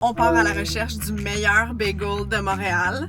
On part à la recherche du meilleur bagel de Montréal.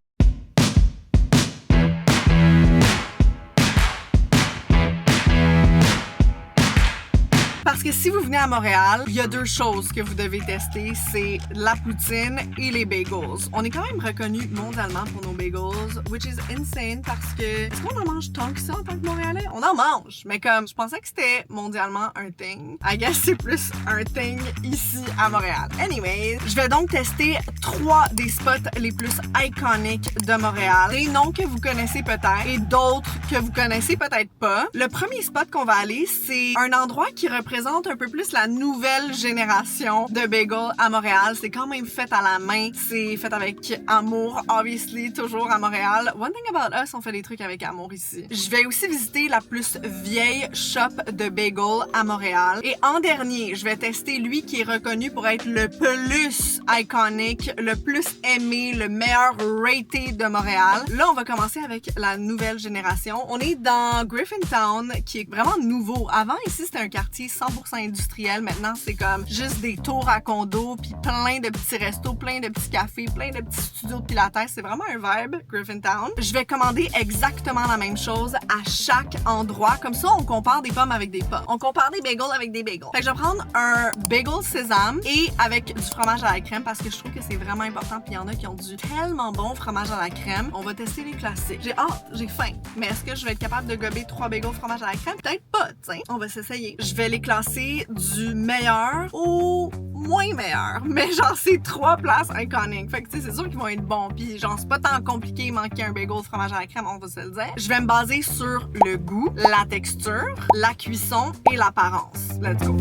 Parce que si vous venez à Montréal, il y a deux choses que vous devez tester, c'est la poutine et les bagels. On est quand même reconnu mondialement pour nos bagels, which is insane parce que est-ce qu'on en mange tant que ça en tant que Montréalais? On en mange, mais comme je pensais que c'était mondialement un thing, I guess c'est plus un thing ici à Montréal. Anyways, je vais donc tester 3 des spots les plus iconiques de Montréal. Des noms que vous connaissez peut-être et d'autres que vous connaissez peut-être pas. Le premier spot qu'on va aller, c'est un endroit qui représente un peu plus la nouvelle génération de bagels à Montréal. C'est quand même fait à la main. C'est fait avec amour, obviously, toujours à Montréal. One thing about us, on fait des trucs avec amour ici. Je vais aussi visiter la plus vieille shop de bagels à Montréal. Et en dernier, je vais tester lui qui est reconnu pour être le plus iconique, le plus aimé, le meilleur rated de Montréal. Là, on va commencer avec la nouvelle génération. On est dans Griffintown, qui est vraiment nouveau. Avant, ici, c'était un quartier 100% industriel. Maintenant, c'est comme juste des tours à condos, puis plein de petits restos, plein de petits cafés, plein de petits studios de pilates. C'est vraiment un vibe, Griffintown. Je vais commander exactement la même chose à chaque endroit. Comme ça, on compare des pommes avec des pommes. On compare des bagels avec des bagels. Fait que je vais prendre un bagel sésame et avec du fromage à la crème parce que je trouve que c'est vraiment important. Puis il y en a qui ont du tellement bon fromage à la crème. On va tester les classiques. J'ai faim. Mais est-ce que je vais être capable de gober 3 bagels fromage à la crème? Peut-être pas, tiens. On va s'essayer. Je vais les classer du meilleur au moins meilleur. Mais genre, c'est 3 places iconiques. Fait que tu sais, c'est sûr qu'ils vont être bons. Puis genre, c'est pas tant compliqué manquer un bagel fromage à la crème, on va se le dire. Je vais me baser sur le goût, la texture, la cuisson et l'apparence. Let's go!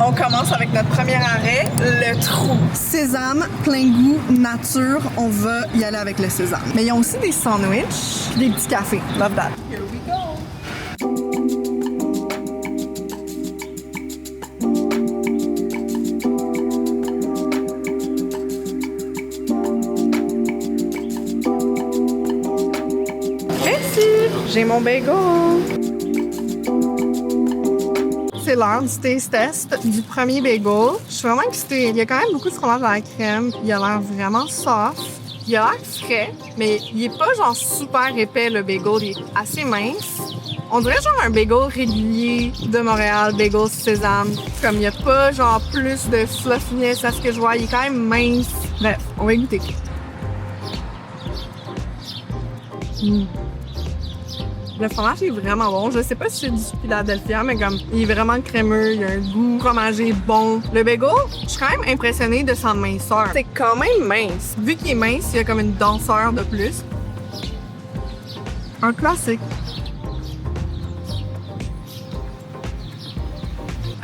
On commence avec notre premier arrêt, le trou. Sésame, plein goût, nature, on va y aller avec le sésame. Mais ils ont aussi des sandwichs, des petits cafés. Love that. Here we go! Merci! J'ai mon bagel! C'est l'heure du taste test du premier bagel. Je suis vraiment excitée. Il y a quand même beaucoup de fromage à la crème. Il a l'air vraiment soft. Il a l'air frais, mais il est pas genre super épais le bagel. Il est assez mince. On dirait genre un bagel régulier de Montréal, bagel sésame. Comme il y a pas genre plus de fluffiness à ce que je vois. Il est quand même mince. Bref, on va y goûter. Le fromage est vraiment bon. Je sais pas si c'est du Philadelphia, mais comme il est vraiment crémeux, il y a un goût fromagé bon. Le bagel, je suis quand même impressionnée de sa minceur. C'est quand même mince. Vu qu'il est mince, il y a comme une denseur de plus. Un classique.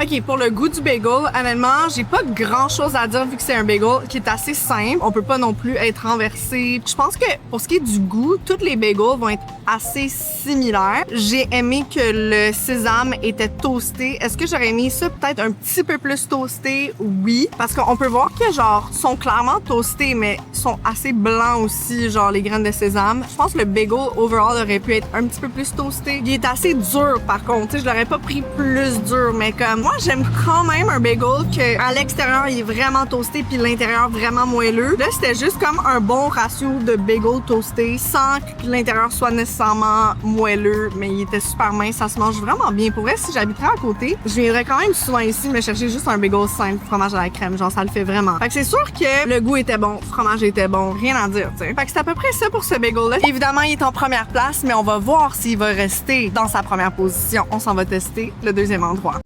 OK, pour le goût du bagel, honnêtement, j'ai pas grand chose à dire vu que c'est un bagel qui est assez simple. On peut pas non plus être renversé. Je pense que pour ce qui est du goût, tous les bagels vont être assez similaires. J'ai aimé que le sésame était toasté. Est-ce que j'aurais aimé ça peut-être un petit peu plus toasté? Oui. Parce qu'on peut voir que genre, sont clairement toastés, mais sont assez blancs aussi, genre les graines de sésame. Je pense que le bagel overall aurait pu être un petit peu plus toasté. Il est assez dur par contre. Tu sais, je l'aurais pas pris plus dur, mais comme moi, j'aime quand même un bagel que à l'extérieur, il est vraiment toasté puis l'intérieur vraiment moelleux. Là, c'était juste comme un bon ratio de bagel toasté sans que l'intérieur soit nécessairement moelleux, mais il était super mince. Ça se mange vraiment bien. Pour vrai, si j'habiterais à côté, je viendrais quand même souvent ici me chercher juste un bagel simple, fromage à la crème. Genre, ça le fait vraiment. Fait que c'est sûr que le goût était bon, le fromage était bon, rien à dire, tu sais. Fait que c'est à peu près ça pour ce bagel-là. Évidemment, il est en première place, mais on va voir s'il va rester dans sa première position. On s'en va tester le deuxième endroit.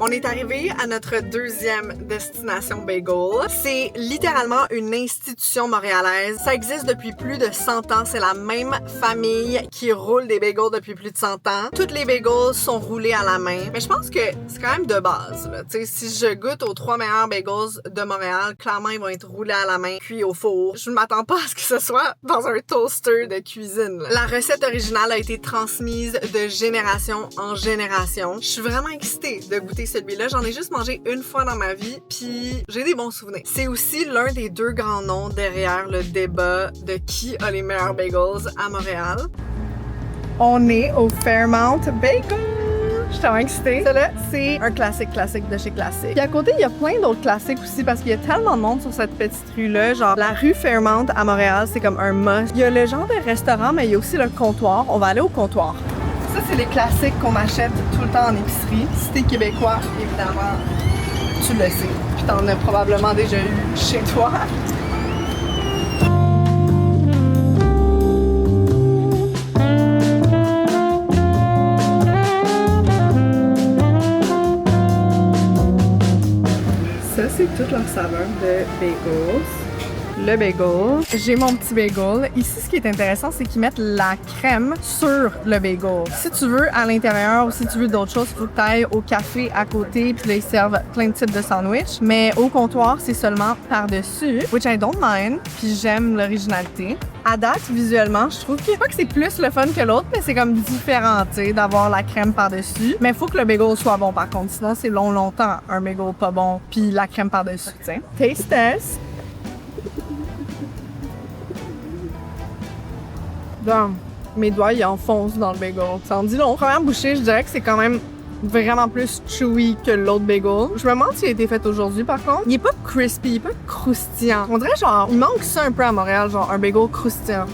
On est arrivé à notre deuxième destination bagel. C'est littéralement une institution montréalaise. Ça existe depuis plus de 100 ans. C'est la même famille qui roule des bagels depuis plus de 100 ans. Toutes les bagels sont roulés à la main. Mais je pense que c'est quand même de base, là. Tu sais, si je goûte aux 3 meilleurs bagels de Montréal, clairement, ils vont être roulés à la main, cuits au four. Je ne m'attends pas à ce que ce soit dans un toaster de cuisine, là. La recette originale a été transmise de génération en génération. Je suis vraiment excitée de goûter celui-là. J'en ai juste mangé une fois dans ma vie, puis j'ai des bons souvenirs. C'est aussi l'un des 2 grands noms derrière le débat de qui a les meilleurs bagels à Montréal. On est au Fairmount Bagel. Je suis tellement excitée. Ça là, c'est un classique de chez Classique. Puis à côté, il y a plein d'autres classiques aussi parce qu'il y a tellement de monde sur cette petite rue-là. Genre, la rue Fairmount à Montréal, c'est comme un must. Il y a le genre de restaurant, mais il y a aussi le comptoir. On va aller au comptoir. Ça, c'est les classiques qu'on achète tout le temps en épicerie. Si t'es québécois, évidemment, tu le sais. Puis t'en as probablement déjà eu chez toi. Ça, c'est toute leur saveur de bagels. Le bagel. J'ai mon petit bagel. Ici, ce qui est intéressant, c'est qu'ils mettent la crème sur le bagel. Si tu veux à l'intérieur ou si tu veux d'autres choses, il faut que tu ailles au café à côté, puis là, ils servent plein de types de sandwichs. Mais au comptoir, c'est seulement par-dessus, which I don't mind, puis j'aime l'originalité. À date, visuellement, je trouve pas que c'est plus le fun que l'autre, mais c'est comme différent, tu sais, d'avoir la crème par-dessus. Mais il faut que le bagel soit bon, par contre, sinon c'est longtemps un bagel pas bon, puis la crème par-dessus, tu sais. Taste test. Bon, mes doigts, ils enfoncent dans le bagel. Ça en dit long. Première bouchée, je dirais que c'est quand même vraiment plus chewy que l'autre bagel. Je me demande s'il a été fait aujourd'hui, par contre. Il est pas crispy, il est pas croustillant. On dirait genre, il manque ça un peu à Montréal, genre un bagel croustillant.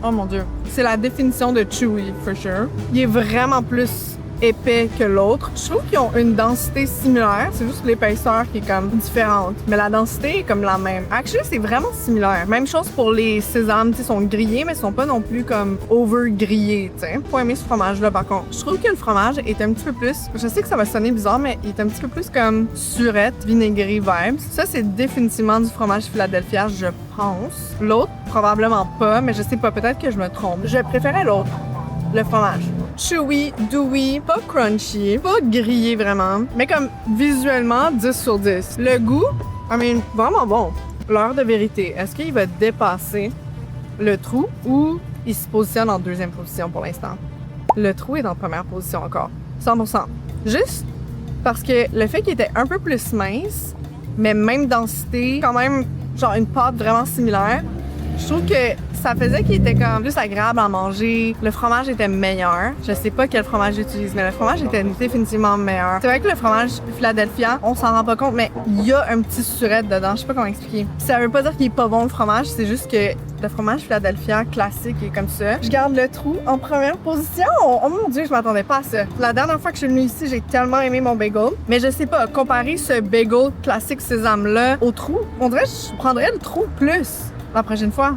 Oh mon Dieu. C'est la définition de chewy, for sure. Il est vraiment plus épais que l'autre. Je trouve qu'ils ont une densité similaire, c'est juste l'épaisseur qui est comme différente. Mais la densité est comme la même. Actually, c'est vraiment similaire. Même chose pour les sésames, ils sont grillés, mais ils sont pas non plus comme over-grillés, tu sais. Faut aimer ce fromage-là, par contre. Je trouve que le fromage est un petit peu plus, je sais que ça va sonner bizarre, mais il est un petit peu plus comme surette, vinaigré vibes. Ça, c'est définitivement du fromage Philadelphia, je pense. L'autre, probablement pas, mais je sais pas, peut-être que je me trompe. Je préférais l'autre, le fromage. Chewy, dewy, pas crunchy, pas grillé vraiment, mais comme visuellement 10 sur 10. Le goût, vraiment bon. L'heure de vérité, est-ce qu'il va dépasser le trou ou il se positionne en deuxième position pour l'instant? Le trou est en première position encore, 100%. Juste parce que le fait qu'il était un peu plus mince, mais même densité, quand même genre une pâte vraiment similaire, je trouve que ça faisait qu'il était comme plus agréable à manger. Le fromage était meilleur. Je sais pas quel fromage j'utilise, mais le fromage était définitivement meilleur. C'est vrai que le fromage Philadelphia, on s'en rend pas compte, mais il y a un petit surette dedans. Je sais pas comment expliquer. Ça veut pas dire qu'il est pas bon le fromage, c'est juste que le fromage Philadelphia classique est comme ça. Je garde le trou en première position. Oh mon Dieu, je m'attendais pas à ça. La dernière fois que je suis venue ici, j'ai tellement aimé mon bagel. Mais je sais pas, comparer ce bagel classique sésame-là au trou, on dirait que je prendrais le trou plus la prochaine fois.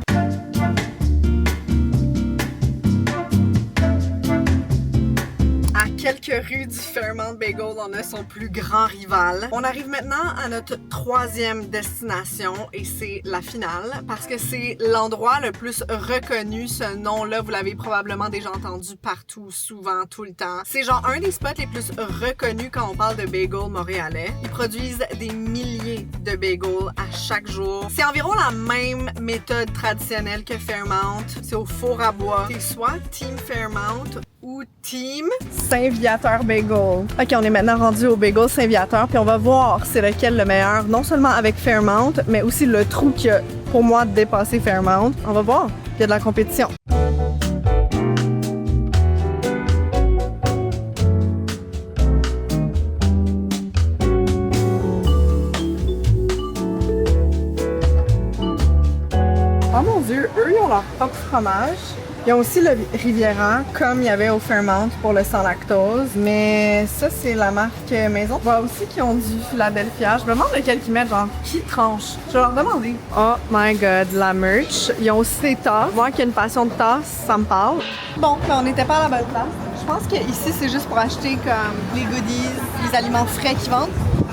Quelques rues du Fairmount Bagel, on a son plus grand rival. On arrive maintenant à notre troisième destination et c'est la finale parce que c'est l'endroit le plus reconnu. Ce nom-là, vous l'avez probablement déjà entendu partout, souvent, tout le temps. C'est genre un des spots les plus reconnus quand on parle de bagel montréalais. Ils produisent des milliers de bagels à chaque jour. C'est environ la même méthode traditionnelle que Fairmount. C'est au four à bois. C'est soit Team Fairmount ou Team Saint-Viateur Bagel. Ok, on est maintenant rendu au Bagel Saint-Viateur, puis on va voir c'est lequel le meilleur, non seulement avec Fairmount, mais aussi le trou qui a, pour moi, dépassé Fairmount. On va voir, il y a de la compétition. Oh mon Dieu, eux, ils ont leur propre fromage. Ils ont aussi le Riviera, comme il y avait au Fairmount pour le sans lactose. Mais ça, c'est la marque maison. Je vois aussi qu'ils ont du Philadelphia. Je me demande lequel qu'ils mettent, genre, qui tranche. Je vais leur demander. Oh my god, la merch. Ils ont aussi des tasses. Voir qu'il y a une passion de tasses, ça me parle. Bon, ben, on n'était pas à la bonne place. Je pense qu'ici, c'est juste pour acheter comme les goodies, les aliments frais qu'ils vendent.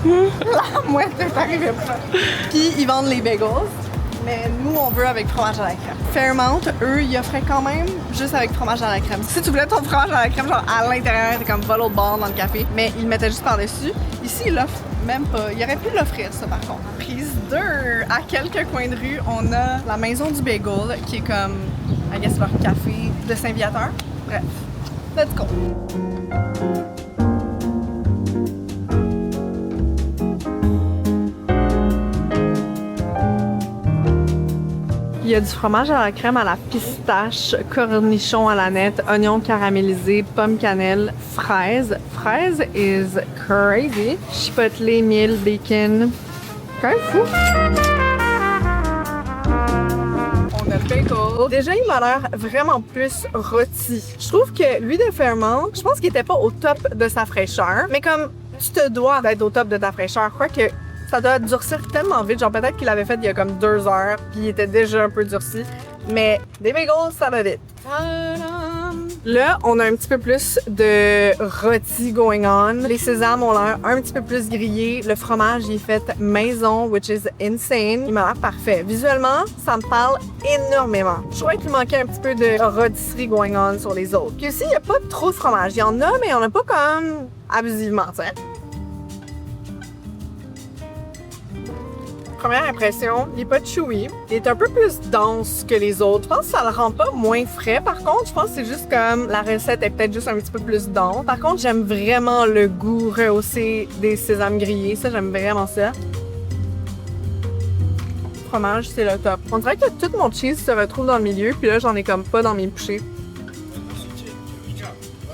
La mouette est arrivée pas. Puis, ils vendent les bagels. Mais nous, on veut avec fromage à la crème. Fairmount, eux, ils offraient quand même juste avec fromage à la crème. Si tu voulais ton fromage à la crème, genre à l'intérieur, t'es comme va l'autre bord dans le café. Mais ils le mettaient juste par-dessus. Ici, ils l'offrent même pas. Il aurait pu l'offrir, ça, par contre. Prise 2. À quelques coins de rue, on a la maison du bagel, qui est comme, I guess, leur café de Saint-Viateur. Bref, let's go. Il y a du fromage à la crème à la pistache, cornichon à la nette, oignon caramélisé, pomme cannelle, fraise. Fraise is crazy. Chipotle, miel, bacon. Quand même fou. On a le bagel. Déjà, il m'a l'air vraiment plus rôti. Je trouve que l'huile de Fairmont, je pense qu'il était pas au top de sa fraîcheur. Mais comme tu te dois d'être au top de ta fraîcheur, je crois que ça doit durcir tellement vite. Genre peut-être qu'il l'avait fait il y a comme 2 heures, puis il était déjà un peu durci. Mais des bagels, ça va vite. Là, on a un petit peu plus de rôti going on. Les sésames ont l'air un petit peu plus grillés. Le fromage, il est fait maison, which is insane. Il m'a l'air parfait. Visuellement, ça me parle énormément. Je trouvais qu'il manquait un petit peu de rôtisserie going on sur les autres. Puis aussi, il n'y a pas trop de fromage. Il y en a, mais il n'y en a pas comme abusivement, tu sais. Première impression, il est pas chewy. Il est un peu plus dense que les autres. Je pense que ça le rend pas moins frais. Par contre, je pense que c'est juste comme la recette est peut-être juste un petit peu plus dense. Par contre, j'aime vraiment le goût rehaussé des sésames grillés. Ça, j'aime vraiment ça. Le fromage, c'est le top. On dirait que tout mon cheese se retrouve dans le milieu, puis là, j'en ai comme pas dans mes bouchées.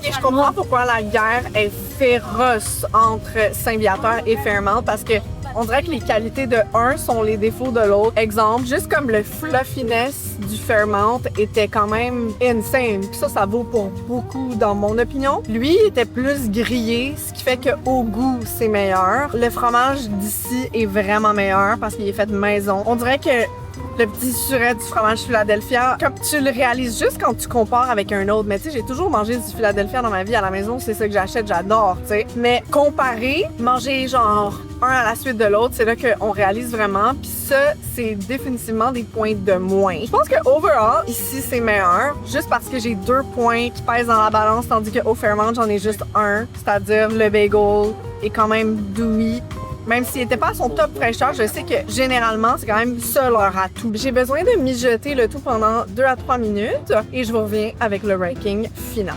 Et je comprends pourquoi la guerre est féroce entre Saint-Viateur et Fairmont, parce que on dirait que les qualités de un sont les défauts de l'autre. Exemple, juste comme le fluffiness du Fairmont était quand même insane. Puis ça vaut pour beaucoup dans mon opinion. Lui, il était plus grillé, ce qui fait qu'au goût, c'est meilleur. Le fromage d'ici est vraiment meilleur parce qu'il est fait maison. On dirait que le petit suret du fromage Philadelphia, comme tu le réalises juste quand tu compares avec un autre. Mais tu sais, j'ai toujours mangé du Philadelphia dans ma vie à la maison, c'est ça que j'achète, j'adore, tu sais. Mais comparer, manger genre un à la suite de l'autre, c'est là qu'on réalise vraiment. Puis ça, c'est définitivement des points de moins. Je pense que overall, ici, c'est meilleur. Juste parce que j'ai 2 points qui pèsent dans la balance, tandis qu'au Fairmont, j'en ai juste un. C'est-à-dire le bagel est quand même dewy. Même s'il n'était pas à son top fraîcheur, je sais que généralement, c'est quand même ça leur atout. J'ai besoin de mijoter le tout pendant 2 à 3 minutes et je vous reviens avec le ranking final.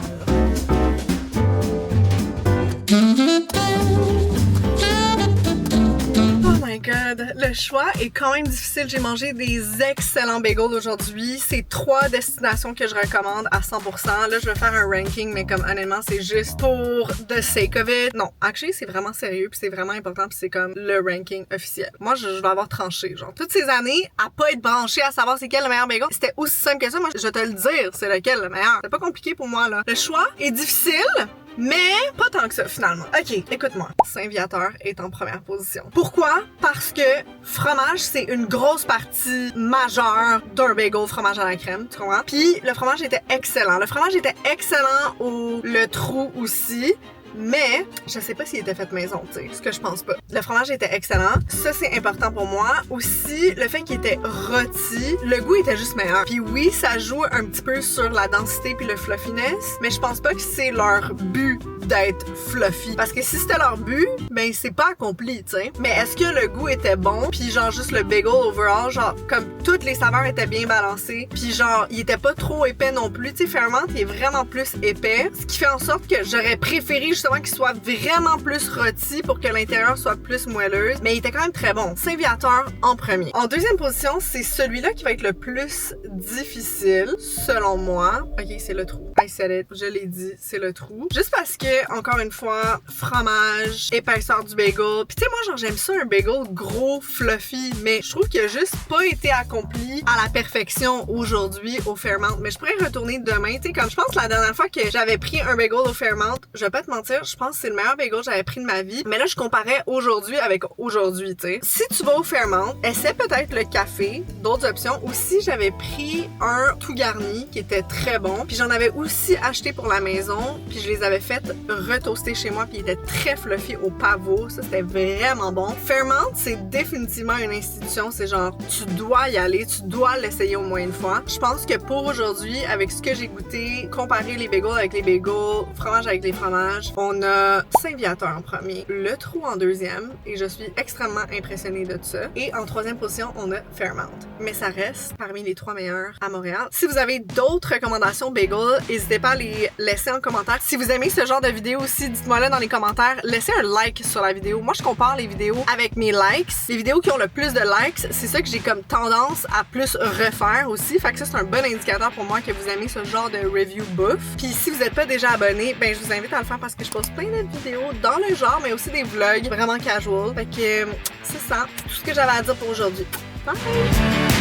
Oh my god, le choix est quand même difficile. J'ai mangé des excellents bagels aujourd'hui. C'est 3 destinations que je recommande à 100%. Là, je vais faire un ranking, mais comme honnêtement, c'est juste pour the sake of it. Non, actually, c'est vraiment sérieux, puis c'est vraiment important, puis c'est comme le ranking officiel. Moi, je vais avoir tranché. Genre, toutes ces années, à pas être branché à savoir c'est quel le meilleur bagel, c'était aussi simple que ça. Moi, je vais te le dire, c'est lequel le meilleur. C'est pas compliqué pour moi, là. Le choix est difficile, mais pas tant que ça, finalement. OK, écoute-moi. Saint-Viateur est en première position. Pourquoi? Parce que fromage, c'est une grosse partie majeure d'un bagel fromage à la crème, tu comprends? Puis le fromage était excellent. Le fromage était excellent au le trou aussi. Mais, je sais pas s'il était fait maison, tu sais, ce que je pense pas. Le fromage était excellent. Ça, c'est important pour moi. Aussi, le fait qu'il était rôti, le goût était juste meilleur. Puis oui, ça joue un petit peu sur la densité puis le fluffiness, mais je pense pas que c'est leur but d'être fluffy. Parce que si c'était leur but, ben c'est pas accompli, tu sais. Mais est-ce que le goût était bon? Puis genre juste le bagel overall, genre comme toutes les saveurs étaient bien balancées. Puis genre, il était pas trop épais non plus. Tu sais, Fairmont, il est vraiment plus épais. Ce qui fait en sorte que j'aurais préféré justement qu'il soit vraiment plus rôti pour que l'intérieur soit plus moelleuse. Mais il était quand même très bon. Saint-Viateur en premier. En deuxième position, c'est celui-là qui va être le plus difficile, selon moi. Ok, c'est le trou. I said it. Je l'ai dit, c'est le trou. Juste parce que, encore une fois, fromage, épaisseur du bagel. Puis tu sais, moi, genre, j'aime ça un bagel gros, fluffy, mais je trouve qu'il a juste pas été accompli à la perfection aujourd'hui au Fairmont. Mais je pourrais retourner demain. Tu sais, comme je pense la dernière fois que j'avais pris un bagel au Fairmont, je vais pas te mentir, je pense que c'est le meilleur bagel que j'avais pris de ma vie. Mais là, je comparais aujourd'hui avec aujourd'hui, tu sais. Si tu vas au Fairmont, essaie peut-être le café, d'autres options. Aussi, j'avais pris un tout garni qui était très bon. Puis j'en avais aussi acheté pour la maison. Puis je les avais fait retoaster chez moi. Puis il était très fluffy au pavot. Ça, c'était vraiment bon. Fairmont, c'est définitivement une institution. C'est genre, tu dois y aller. Tu dois l'essayer au moins une fois. Je pense que pour aujourd'hui, avec ce que j'ai goûté, comparer les bagels avec les bagels, fromage avec les fromages, on a Saint-Viateur en premier, le trou en deuxième. Et je suis extrêmement impressionnée de ça. Et en troisième position, on a Fairmont. Mais ça reste parmi les 3 meilleurs à Montréal. Si vous avez d'autres recommandations bagel, n'hésitez pas à les laisser en commentaire. Si vous aimez ce genre de vidéo aussi, dites-moi là dans les commentaires. Laissez un like sur la vidéo. Moi, je compare les vidéos avec mes likes. Les vidéos qui ont le plus de likes, c'est ça que j'ai comme tendance tendance à plus refaire aussi. Fait que ça, c'est un bon indicateur pour moi que vous aimez ce genre de review bouffe. Puis si vous n'êtes pas déjà abonné, ben je vous invite à le faire parce que je poste plein de vidéos dans le genre, mais aussi des vlogs vraiment casual. Fait que c'est ça, c'est tout ce que j'avais à dire pour aujourd'hui. Bye!